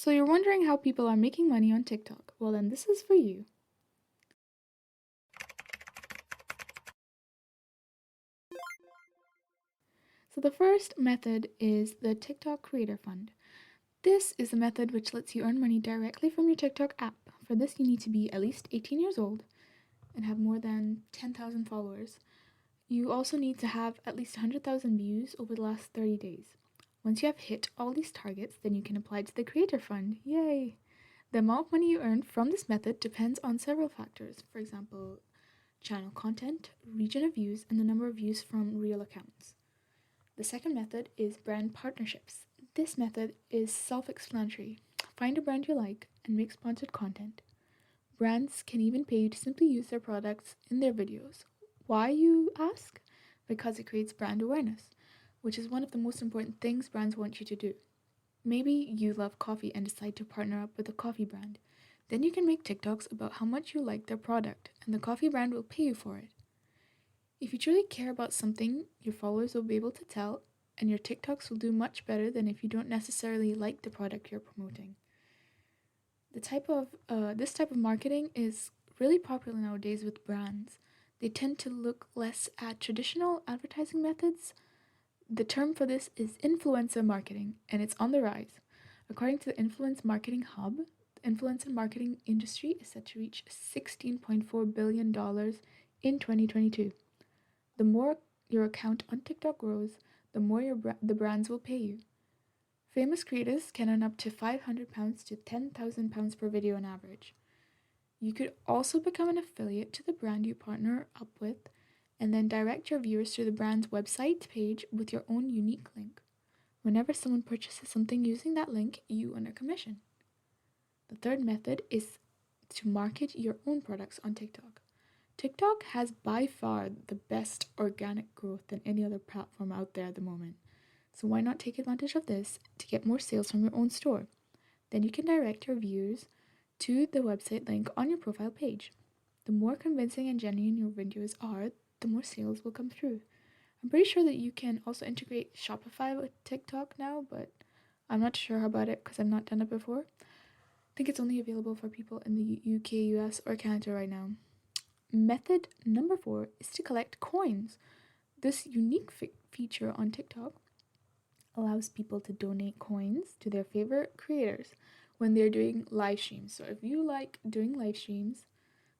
So you're wondering how people are making money on TikTok? Well, then this is for you. So the first method is the TikTok Creator Fund. This is a method which lets you earn money directly from your TikTok app. For this, you need to be at least 18 years old and have more than 10,000 followers. You also need to have at least 100,000 views over the last 30 days. Once you have hit all these targets, then you can apply to the Creator Fund. Yay! The amount of money you earn from this method depends on several factors. For example, channel content, region of views, and the number of views from real accounts. The second method is brand partnerships. This method is self-explanatory. Find a brand you like and make sponsored content. Brands can even pay you to simply use their products in their videos. Why, you ask? Because it creates brand awareness, which is one of the most important things brands want you to do. Maybe you love coffee and decide to partner up with a coffee brand. Then you can make TikToks about how much you like their product, and the coffee brand will pay you for it. If you truly care about something, your followers will be able to tell, and your TikToks will do much better than if you don't necessarily like the product you're promoting. This type of marketing is really popular nowadays with brands. They tend to look less at traditional advertising methods. The term for this is influencer marketing, and it's on the rise. According to the Influence Marketing Hub, the influencer marketing industry is set to reach $16.4 billion in 2022. The more your account on TikTok grows, the more the brands will pay you. Famous creators can earn up to £500 to £10,000 per video on average. You could also become an affiliate to the brand you partner up with and then direct your viewers to the brand's website page with your own unique link. Whenever someone purchases something using that link, you earn a commission. The third method is to market your own products on TikTok. TikTok has by far the best organic growth than any other platform out there at the moment. So why not take advantage of this to get more sales from your own store? Then you can direct your viewers to the website link on your profile page. The more convincing and genuine your videos are, the more sales will come through. I'm pretty sure that you can also integrate Shopify with TikTok now, but I'm not sure about it because I've not done it before. I think it's only available for people in the UK, US, or Canada right now. Method number 4 is to collect coins. This unique feature on TikTok allows people to donate coins to their favorite creators when they're doing live streams. So if you like doing live streams,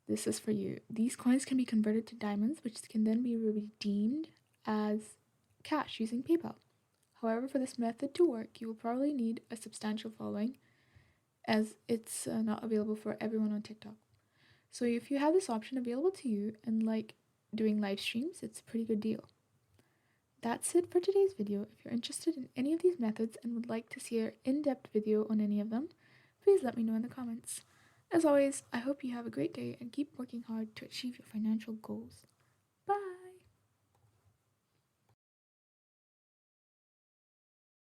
this is for you. These coins can be converted to diamonds, which can then be redeemed as cash using PayPal. However, for this method to work, you will probably need a substantial following, as it's not available for everyone on TikTok. So if you have this option available to you and like doing live streams, it's a pretty good deal. That's it for today's video. If you're interested in any of these methods and would like to see an in-depth video on any of them, please let me know in the comments. As always, I hope you have a great day and keep working hard to achieve your financial goals.